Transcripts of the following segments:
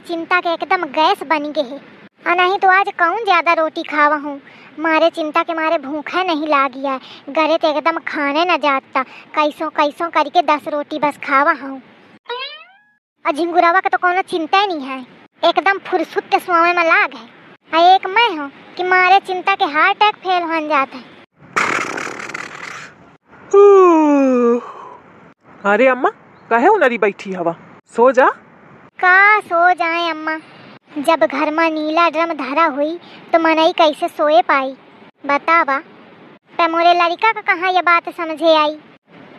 चिंता के एकदम गैस बन गए है। नहीं तो आज कौन ज्यादा रोटी खावा हूँ। मारे चिंता के मारे भूखा नहीं लागिया है। घरे तो एकदम खाने न जाता। कैसों कैसों करके 10 रोटी बस खावा हूँ। झिंगुरावा का तो कोनो चिंता ही नहीं है। एकदम फुरसुत के सोए में लाग है। एक मैं हूँ कि मारे चिंता के हार्ट अटैक फेल हो जाता है। अरे अम्मा कहे उनरी बैठी हवा, सो जा। का सो जाए अम्मा, जब घर में नीला ड्रम धरा हुई तो मनई कैसे सोए पाई बतावा। पे मोरे लड़का का कहाँ ये बात समझे आई।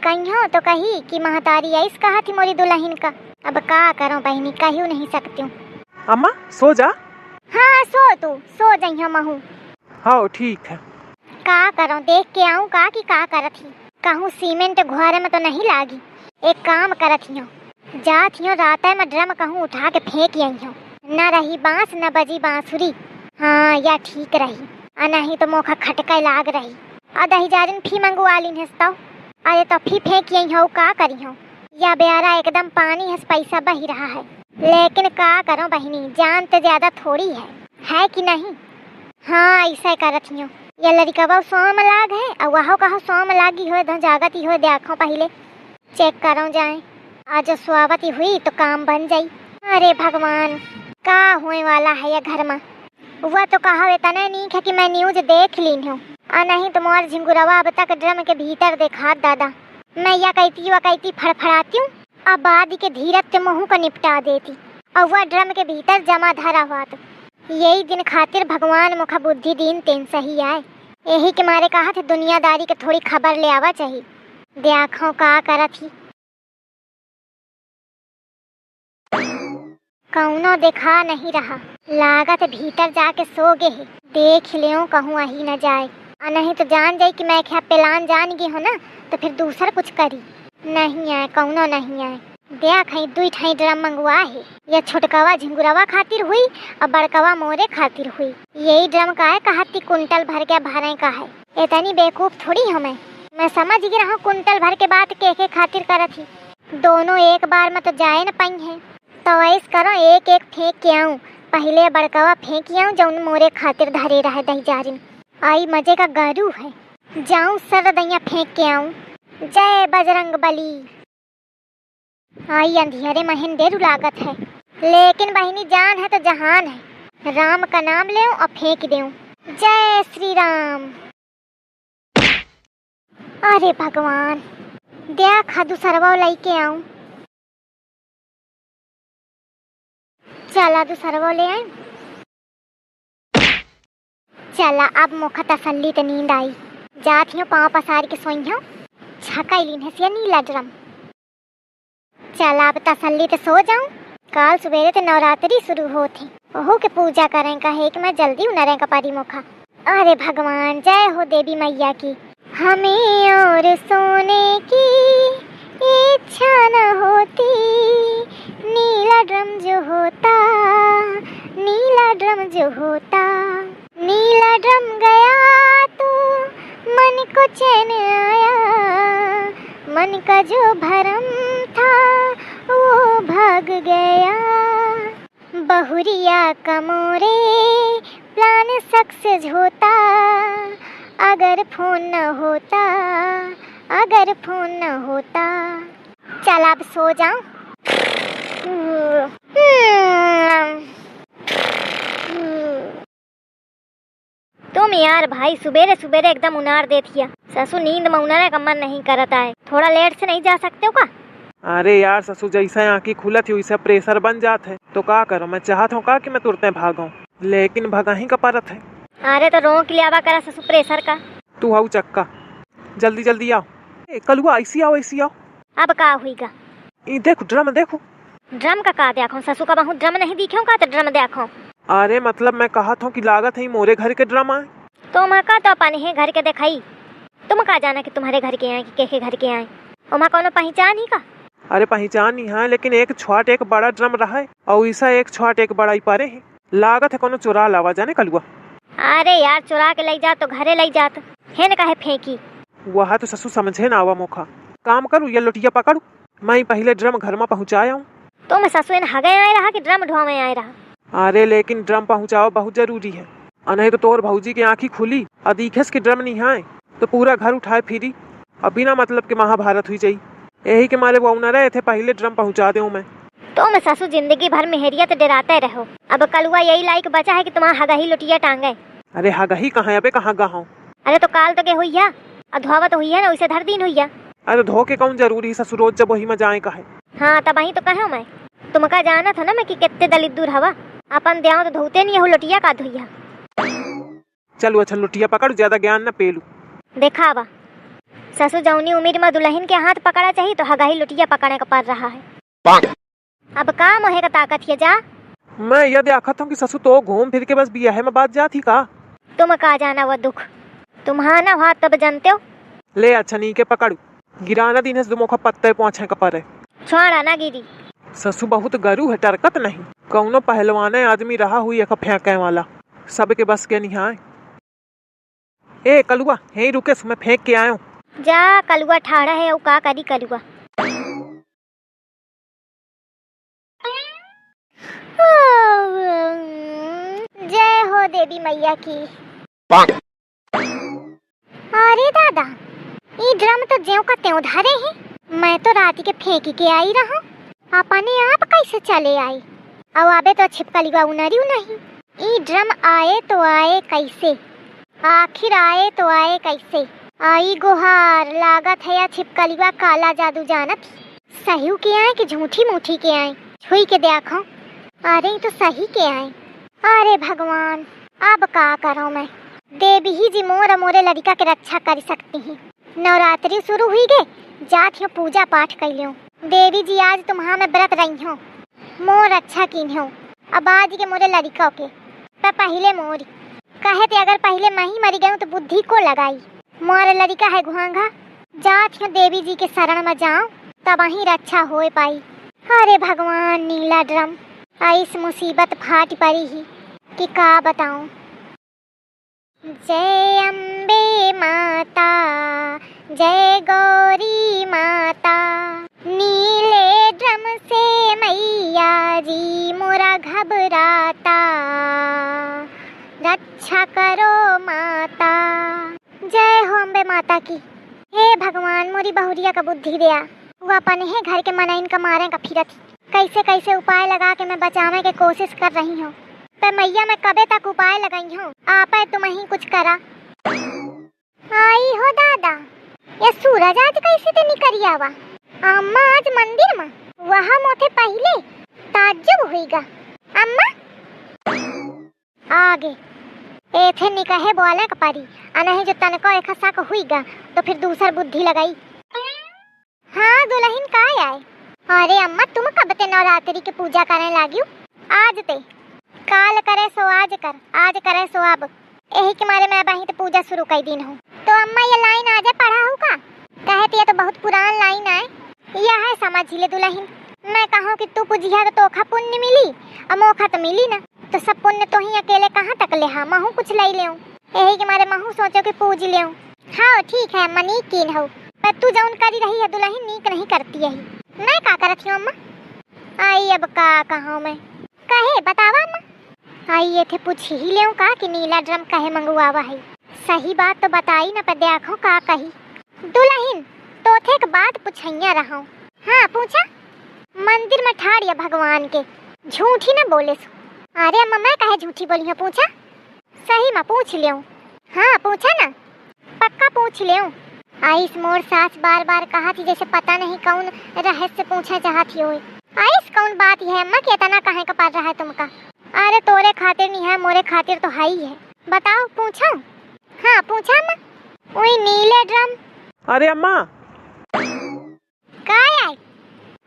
कहियो तो कही कि महतारी ऐस कहा थी मोरी दुल्हन का। अब का करो बहनी, कहू नहीं सकती हूँ। अम्मा सो जा। हाँ सो तू, सो जइयो महू। हाँ ठीक है। का करो, देख के आऊँ का कि का करत ही। कहूँ सीमेंट घुआरे में तो नहीं लागी। एक काम करत हियो, जात हियो रात में ड्रम कहूँ उठा के फेंक आइयो। न रही बांस न बजी बांसुरी। हाँ या ठीक रही, नहीं तो मोखा खटका लाग रही। दही जारिन फी मंगवा लीन हंसता। अरे तो फी फेंक हो का करी हो। या बेचारा एकदम पानी हंस पैसा बही रहा है। लेकिन का करो बहनी, जान तो ज्यादा थोड़ी है कि नहीं। हाँ ऐसा करत हियो। ये लड़का सोम लाग है और वहाँ कहा सोम लागी हो जागती हो। देखो पहले चेक करो जाए, आज स्वावती हुई तो काम बन जाई। अरे भगवान का होने वाला है ये घर में। वह तो कहा इतना नहीं है कि मैं न्यूज देख ली हूँ। नहीं तो मोर झिंगुरवा अब तक ड्रम के भीतर देखा दादा। मैं या कहती फड़फड़ाती हूँ। अब बाद के धीरज के मुँह को निपटा देती और वह ड्रम के भीतर जमा धरा हुआ। तो यही दिन खातिर भगवान मुखा बुद्धि दिन तेन सही आए। यही के मारे कहा थे दुनियादारी के थोड़ी खबर ले आवा चाहिए। देखो का करत ही। कौनो देखा नहीं रहा, लागत भीतर जाके सो गे है। देख लियो कहूँ अही न जाए। नहीं तो जान जाए कि मैं क्या पेलान जान गई हो ना, तो फिर दूसर कुछ करी। नहीं आए, कौनो नहीं आए। देख है 2 ठाई ड्रम मंगवा है। ये छोटकवा झिंगुरवा खातिर हुई और बड़कवा मोरे खातिर हुई। यही ड्रम का है कहती कुंटल भर के भरे का है। इतनी बेवकूफ थोड़ी हूँ मैं समझ गई रहा कुंटल भर के बात के खातिर करत ही। दोनों एक बार में तो जाए न पाई है। तो ऐसा करो एक एक फेंक के आऊँ। पहले बड़कवा फेंक आऊँ जौन मोरे खातिर धरे रहे दही जारिन। आई मजे का गारू है। जाऊँ सर दैया फेंक के आऊँ। जय बजरंग बली। आई अंधियारे महीन देर लागत है, लेकिन बहनी जान है तो जहान है। राम का नाम ले और फेंक दे। जय श्री राम। अरे भगवान दया खादू सरवा लेके आऊं। चला दूसरवा ले आए। चला अब मुखा तसल्ली तो नींद आई। जात हियो पाँव पसार के सोई हूँ। छका लीन है नीला ड्रम। चला अब तसल्ली तो सो जाऊं। काल सवेरे तो नवरात्रि शुरू होती। ओहो के पूजा करें का है कि मैं जल्दी उनरें का पारी मुखा। अरे भगवान जय हो देवी मैया की। हमें और सोने की इच्छा न होती। नीला ड्रम जो होता, नीला ड्रम जो होता। नीला ड्रम गया तो मन को चैन आया। मन का जो भरम था वो भाग गया। बहुरिया का मोरे प्लान सक्सेस होता। अगर फोन न होता, अगर फोन न होता। चल अब सो जाऊं। तुम यार भाई सुबेरे सुबेरे एकदम उनार देती है। ससु नींद में उनारे का मन नहीं करता है। थोड़ा लेट से नहीं जा सकते हो का। अरे यार ससु जैसा आँखी खुलत ही वैसा प्रेशर बन जात है। तो का करो, मैं चाहत हूँ का कि मैं तुरंत भागूं, लेकिन भगा ही का परत है। अरे तो रोक लिया करा ससु प्रेशर का। तू हाउ चक्का जल्दी जल्दी आओ। कलुआ ऐसी आओ ऐसी आओ। अब का हुईगा। ये देखो ड्रम देखो। ड्रम का देखो ससु का बहुत ड्रम नहीं दिखे का तो ड्रम देखो। अरे मतलब मैं कहा था कि लागत है मोरे घर के ड्रम आए। तुम का तो अपन है घर के दिखाई। तुम का जाना कि तुम्हारे घर के आए कि के घर के आए। उमा कोनो पहचान ही का। अरे पहचान ही है, लेकिन एक छोट एक बड़ा ड्रम रहा है और ऐसा एक छोट एक बड़ा ही पारे है। लागत है कोनो चुरा लावा जाने कलुआ। अरे यार चुरा के ले जा तो घरे ले जात है न काहे फेंकी। वह तो ससु समझे ना आवा मोखा। काम करूँ या लोटिया पकड़ू। मैं पहले ड्रम घर में पहुँचाया हूँ। तो मैं ससुर हगे आए रहा कि ड्रम ढोवे आए रहा। अरे लेकिन ड्रम पहुँचाओ बहुत जरूरी है, और नहीं तो तोर भौजी की आँखी खुली और दिखेस कि ड्रम नहीं आए तो पूरा घर उठाए फिरी और बिना मतलब के महाभारत हुई जाई। यही के मारे वो न रहे थे पहले ड्रम पहुँचा दूँ मैं। तो मैं ससुर जिंदगी भर मेहरियत डराते रहो। अब कलुआ यही लायक बचा है कि तुम्हारा हगाही लुटिया टांगे। अरे हगही कहाँ अबे कहाँ गहा? अरे तो काल तो के हुई है और धोवा तो हुई है ना, उसे धर दिन हुई है। अरे धो के कौन जरूरी ससुरोज जब वही में जाए कहे। हाँ तब वही तो कहो मैं, तुमका जाना था ना मैं कि कितने दलित दूर हवा अपन देव तो धोते नहीं हो लुटिया का धोइया। चलो अच्छा लुटिया पकड़, ज्यादा ज्ञान न पेलू। देखा आवा ससुर जौनी उम्र में दुल्हन के हाथ पकड़ा चाहिए तो हगाही लुटिया पकड़ने का पड़ रहा है। अब काम है का ताकत है जा। मैं यह देखता हूँ कि ससुर तो घूम फिर के बस बिया है मैं बात जाती का। तुम का जाना वो दुख तुम्हारा हुआ तब जानते हो। ले अच्छा नी के पकड़ू, गिराना दिन दुमोखा पत्ते पहुँचे का पर है। छोड़ा ना गिरी। ससु बहुत गरू है, टरकत नहीं। कौनो पहलवाने आदमी रहा हुई एक फेंके वाला, सबके बस के नहीं आए। ए कलुआ यहीं रुके, मैं फेंक के आयो। जा कलुआ ठाड़ा है का करी कलुआ। जय हो देवी मैया की। अरे दादा ये ड्रम तो ज्यों का त्यों धरे हैं। मैं तो रात के फेंक के आई रहा, अपने आप कैसे चले आए। अब आबे तो छिपकली उनरी नहीं। ये ड्रम आए तो आए कैसे, आखिर आए तो आए कैसे। आई गुहार लागत है या छिपकलीवा काला जादू जानत। सही के आए कि झूठी मूठी के आए, छुई के देखो। अरे तो सही के आए। अरे भगवान अब का करो मैं, देवी ही जी मोर मोरे लड़का के रक्षा कर सकती हैं। नवरात्रि शुरू हुई गए, जात हो पूजा पाठ कर लियो। देवी जी आज तुम्हारा मैं व्रत रही हूँ, मोर अच्छा कीन हो। अब आज के मोरे लड़का के पर पहले मोरी कहे थे अगर पहले मैं ही मरी गई तो बुद्धि को लगाई। मोर लड़का है घुआंगा, जात हो देवी जी के शरण में जाऊं तब ही रक्षा हो पाई। अरे भगवान नीला ड्रम इस मुसीबत फाट पड़ी ही कि का बताऊं। जय अम्बे माता जय गौरी माता, नीले ड्रम से मैया जी मोरा घबराता, रक्षा करो माता। जय हो अम्बे माता की। हे भगवान मोरी बहुरिया का बुद्धि दिया, वो अपने है घर के मनाइन का मारे का फिरत। कैसे कैसे उपाय लगा के मैं बचाने की कोशिश कर रही हूँ, पर मैया मैं कबे तक उपाय लगाई हूँ, आप तुम ही कुछ करा। आई हो दादा ये सूरज आज कैसे ते निकली आवा। अम्मा आज मंदिर में वहाँ मोथे पहले ताज्जुब हुईगा। अम्मा आगे एथे निकहे बोले का पारी अनही जो तनको एक हसा को हुईगा तो फिर दूसर बुद्धि लगाई। हाँ दुल्हन का आए। अरे अम्मा तुम कब ते नवरात्रि की पूजा करने लागी? आज ते काल करे सो आज कर, आज करे सो अब। यही के मारे मैं बही तो पूजा शुरू कर दिन हूँ। तो अम्मा ये लाइन आजे पढ़ा हूँ का? कहती है तो बहुत पुरान लाइन है। यह है समझ ले दुल्हन, मैं कहूँ कि तू पूजिया तो तोखा पुण्य मिली और मोखा तो मिली ना, तो सब पुण्य तो ही अकेले कहाँ तक ले। हाँ महू कुछ ले ले, यही के मारे महू सोचो कि पूज ले। हाँ ठीक है अम्मा नीक कीन हो, पर तू जौन करी रही है दुल्हन नीक नहीं करती है। मैं का करती हूँ अम्मा? आई अब का कहूँ मैं, कहे बतावा अम्मा। आई ये थे पूछ ही ले का कि नीला ड्रम कहे मंगवावा है। सही बात तो बताई ना, पर देखो का कही। दुल्हन तो थे एक बात पूछैया रहा। हाँ पूछा। मंदिर में ठाड़िया भगवान के झूठी न बोले सो। अरे अम्मा मैं कहे झूठी बोली हूँ, पूछा सही में पूछ ले। हाँ पूछा ना, पक्का पूछ ले। आइस मोर सास बार बार कहा थी जैसे पता नहीं कौन रहस्य पूछना चाहती हो। आइस कौन बात है अम्मा कि इतना कहे का पड़ रहा है तुमका? अरे तोरे खातिर नहीं है मोरे खातिर तो है ही है। बताओ पूछो। हाँ पूछा अम्मा। वही नीले ड्रम। अरे अम्मा का आए?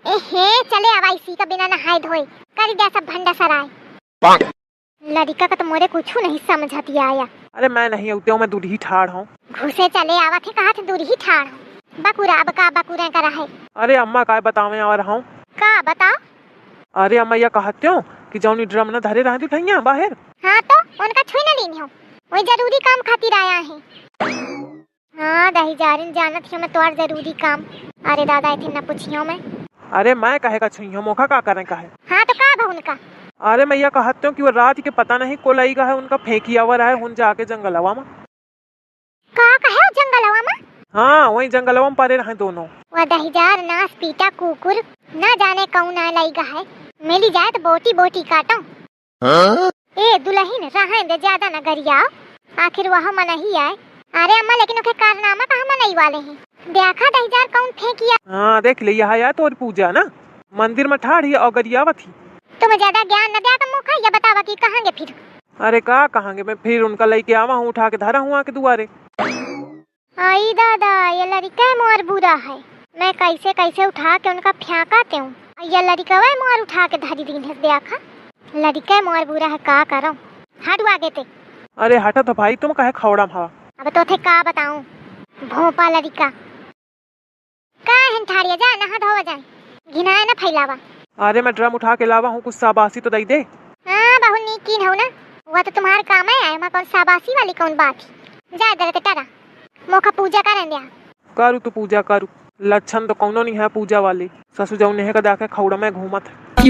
एहे चले अब इसी का बिना नहाए धोए कर दिया सब भंडा सराय। लड़का का तो मोरे कुछ नहीं समझती आया। अरे मैं नहीं उठते हूँ, मैं दूर ही ठाड़ हूँ। घुसे चले आवा थे कहा थे दूर ही ठाड़ हूँ। बकुरा अब का बकुरा करा है। अरे अम्मा काय बतावे आ रहा हूँ। का बताओ? अरे अम्मा यह कहते हो कि जौनी ड्रम न धरे रहा दुल्हनिया बाहर। हाँ तो उनका छुई न लीनी हो, वही जरूरी काम खातिर आया है। हाँ दही जारिन जानत हूँ मैं तोर जरूरी काम। अरे दादा इतने न पूछियो मैं। अरे मैं कहे का छुई मोखा का करें का है। हाँ तो का बहुन का? अरे मैं यह कहते हूँ कि वो रात के पता नहीं को लई का है उनका फेंकियावर है हुन जाके जंगलवा में। का कहे जंगलवा में? हाँ वही जंगलवा में पड़े रहे दोनों। वो दहीजार नास पीटा कुकुर न जाने कौन आ लई का है। मिली जाए तो बोटी बोटी काटो। ए दुल्हन रहन दे ज्यादा न गरियाओ, आखिर वह मन ही आए। अरे अम्मा लेकिन ओके कारनामा कहाँ मनई वाले हैं? देखा दहीजार कौन फेंकिया? हाँ देख लिया है तोर पूजा ना मंदिर में ठाड़ी और गरियावत थी। तुम्हें ज्यादा ज्ञान न दिया का मौका या बतावा कि कहांगे फिर? अरे का कहांगे मैं फिर उनका लेके आवा हूँ उठा के धरा हुआ के दुआरे। आई दादा ये लड़का मोर बुरा है, मैं कैसे कैसे उठा के उनका फेंकाते हूँ। ये लड़का वह मोर उठा के धरी दिन है देखा। लड़का मोर बुरा है का करो। हट आगे ते। अरे हटा तो भाई तुम कहे खौड़ा हवा। अब तो थे का बताऊं भोपा लड़का का हन ठाड़िया जा नहा धोवा जाए घिनाए न फैलावा। अरे मैं ड्रम उठा के लावा हूँ कुछ शाबाशी तो दई दे। हाँ बहुत नीकीन हो ना, वह तो तुम्हारे काम है मैं कौन शाबाशी वाली कौन बात जा दे टारा मोखा पूजा करन दिया। करू तो पूजा करू लक्षण तो कौनो नहीं है पूजा वाली। ससु जौन है का दाके खौड़ा में घूमत है।